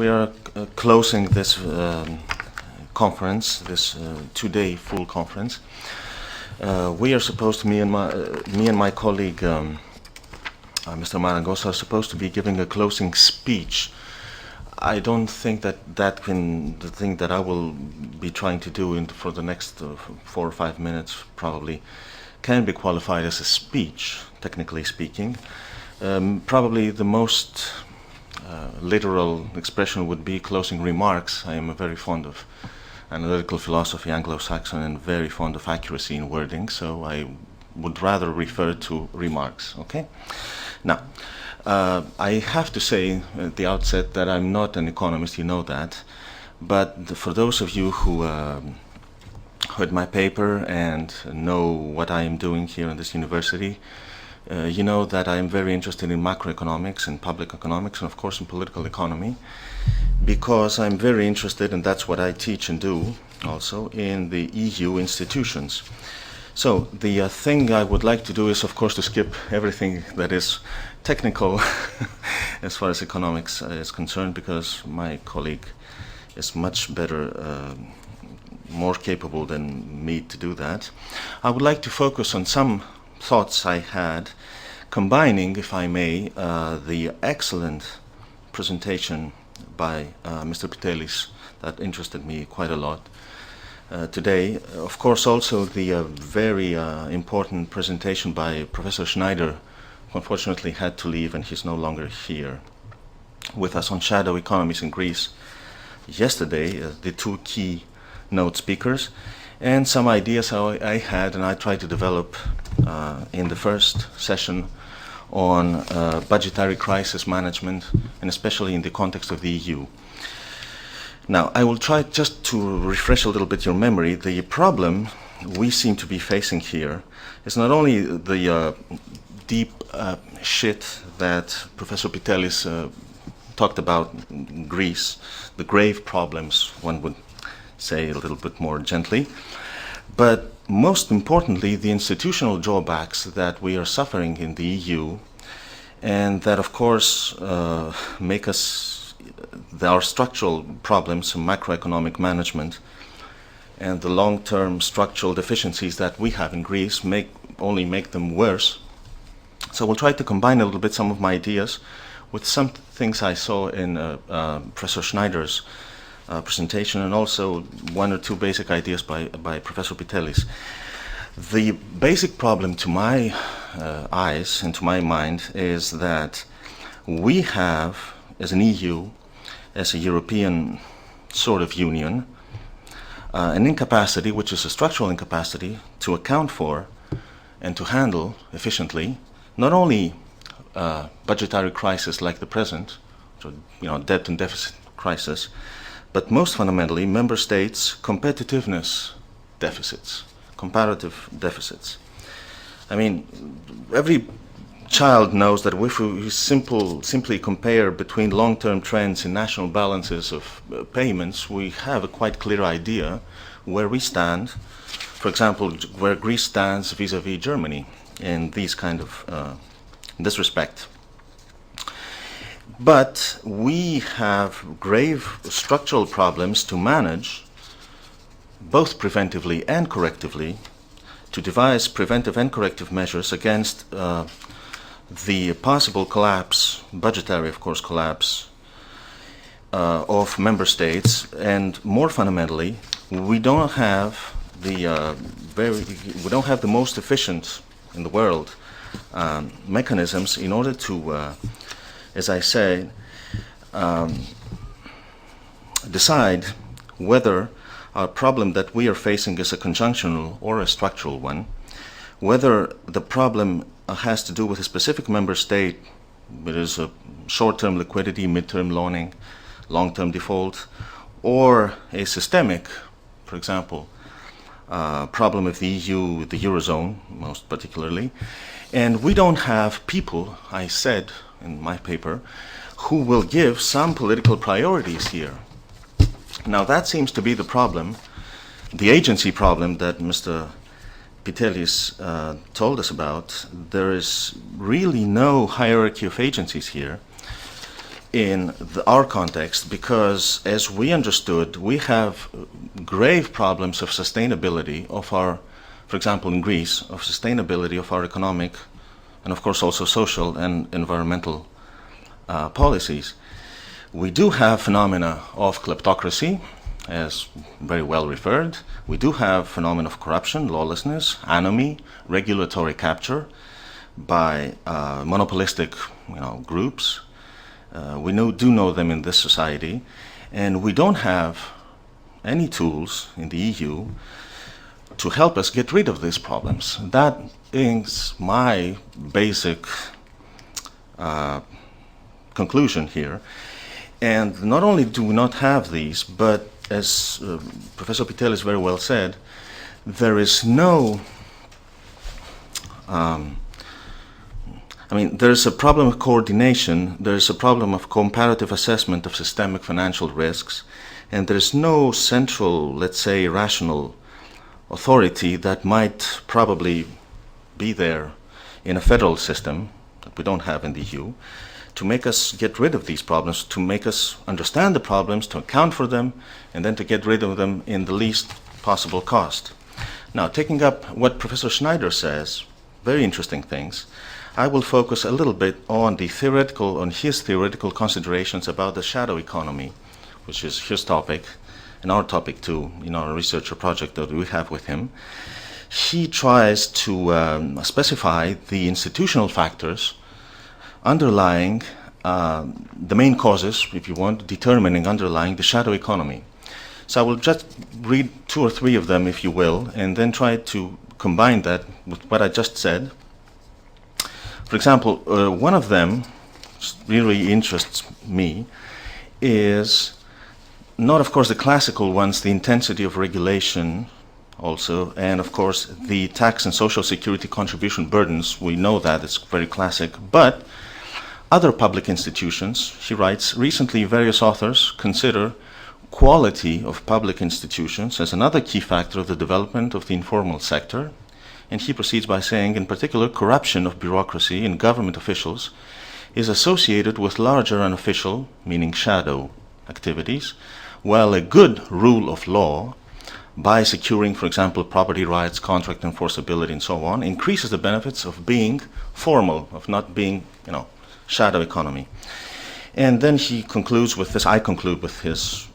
We are closing this conference, this two-day full conference. We are supposed to, me and my colleague, Mr. Marangos, are supposed to be giving a closing speech. I don't think that the thing that I will be trying to do for the next 4 or 5 minutes probably can be qualified as a speech, technically speaking. Probably the most literal expression would be closing remarks. I am very fond of analytical philosophy, Anglo-Saxon, and very fond of accuracy in wording, so I would rather refer to remarks, okay? Now, I have to say at the outset that I'm not an economist, you know that, but for those of you who heard my paper and know what I am doing here in this university, you know that I am very interested in macroeconomics and public economics and of course in political economy, because I'm very interested, and that's what I teach and do also, in the EU institutions. So the thing I would like to do is of course to skip everything that is technical as far as economics is concerned, because my colleague is much better, more capable than me to do that. I would like to focus on some thoughts I had, combining, if I may, the excellent presentation by Mr. Pitelis that interested me quite a lot today. Of course, also the very important presentation by Professor Schneider, who unfortunately had to leave and he's no longer here with us, on shadow economies in Greece yesterday, the two key note speakers, and some ideas I had and I tried to develop in the first session on budgetary crisis management, and especially in the context of the EU. Now, I will try just to refresh a little bit your memory. The problem we seem to be facing here is not only the deep shit that Professor Pitelis talked about in Greece, the grave problems, one would say a little bit more gently, but most importantly, the institutional drawbacks that we are suffering in the EU, and that of course make us, our structural problems in macroeconomic management and the long-term structural deficiencies that we have in Greece only make them worse. So we'll try to combine a little bit some of my ideas with some things I saw in Professor Schneider's presentation, and also one or two basic ideas by Professor Pitelis. The basic problem to my eyes and to my mind is that we have, as an EU, as a European sort of union, an incapacity, which is a structural incapacity, to account for and to handle efficiently not only budgetary crisis like the present, so, debt and deficit crisis, but most fundamentally, member states' competitiveness deficits, comparative deficits. I mean, every child knows that if we simply compare between long-term trends in national balances of payments, we have a quite clear idea where we stand. For example, where Greece stands vis-à-vis Germany in these kind of, in this respect. But we have grave structural problems to manage, both preventively and correctively, to devise preventive and corrective measures against the possible collapse, budgetary, of course, collapse of member states. And more fundamentally, we don't have the most efficient in the world mechanisms in order to as I say, decide whether our problem that we are facing is a conjunctional or a structural one, whether the problem has to do with a specific member state, it is a short-term liquidity, mid-term loaning, long-term default, or a systemic, for example, problem of the EU, the Eurozone, most particularly. And we don't have people, I said in my paper, who will give some political priorities here. Now that seems to be the problem, the agency problem that Mr. Pitelis told us about. There is really no hierarchy of agencies here. in our context, because as we understood, we have grave problems of sustainability of our, for example, in Greece, of sustainability of our economic and of course also social and environmental policies. We do have phenomena of kleptocracy, as very well referred. We do have phenomena of corruption, lawlessness, anomie, regulatory capture by monopolistic groups. We do know them in this society, and we don't have any tools in the EU to help us get rid of these problems. That is my basic conclusion here. And not only do we not have these, but as Professor Pitelis very well said, there is no, there's a problem of coordination, there's a problem of comparative assessment of systemic financial risks, and there's no central, let's say, rational authority that might probably be there in a federal system that we don't have in the EU, to make us get rid of these problems, to make us understand the problems, to account for them, and then to get rid of them in the least possible cost. Now, taking up what Professor Schneider says, very interesting things, I will focus a little bit on his theoretical considerations about the shadow economy, which is his topic, and our topic too, in our research project that we have with him. He tries to specify the institutional factors underlying the main causes, if you want, underlying the shadow economy. So I will just read 2 or 3 of them, if you will, and then try to combine that with what I just said. For example, one of them really interests me is not, of course, the classical ones, the intensity of regulation also, and of course the tax and social security contribution burdens. We know that, it's very classic, but other public institutions, he writes, recently various authors consider quality of public institutions as another key factor of the development of the informal sector. And he proceeds by saying, in particular, corruption of bureaucracy and government officials is associated with larger unofficial, meaning shadow, activities, while a good rule of law, by securing, for example, property rights, contract enforceability, and so on, increases the benefits of being formal, of not being, shadow economy. And then he concludes with this, I conclude with his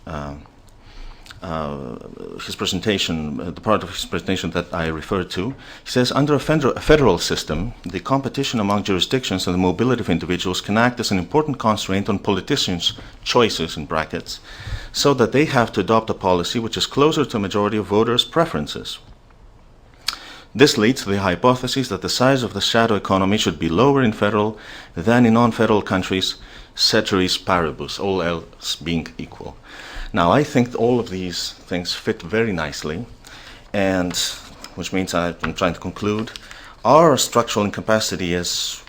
presentation, the part of his presentation that I referred to. He says, under a federal system, the competition among jurisdictions and the mobility of individuals can act as an important constraint on politicians' choices, in brackets, so that they have to adopt a policy which is closer to a majority of voters' preferences. This leads to the hypothesis that the size of the shadow economy should be lower in federal than in non-federal countries, ceteris paribus, all else being equal. Now, I think all of these things fit very nicely, and which means I'm trying to conclude, our structural incapacity as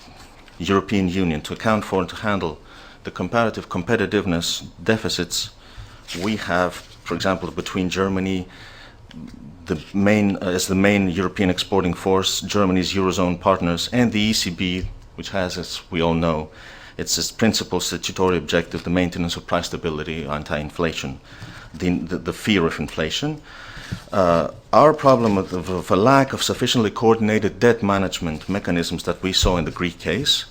European Union to account for and to handle the comparative competitiveness deficits we have, for example, between Germany, as the main European exporting force, Germany's Eurozone partners, and the ECB, which has, as we all know, its principal statutory objective, the maintenance of price stability, anti-inflation, the fear of inflation. Our problem of a lack of sufficiently coordinated debt management mechanisms that we saw in the Greek case,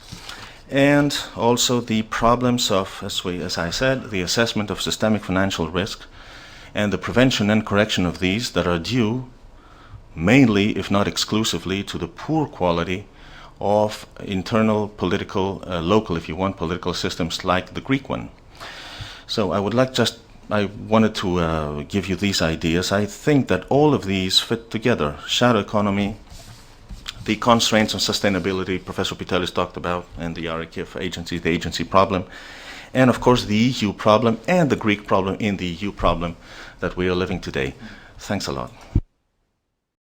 and also the problems of, as I said, the assessment of systemic financial risk and the prevention and correction of these that are due mainly, if not exclusively, to the poor quality of internal political, local, if you want, political systems like the Greek one. So I wanted to give you these ideas. I think that all of these fit together. Shadow economy, the constraints on sustainability Professor Pitelis talked about, and the RIKIF agency, the agency problem, and of course the EU problem and the Greek problem in the EU problem that we are living today. Thanks a lot.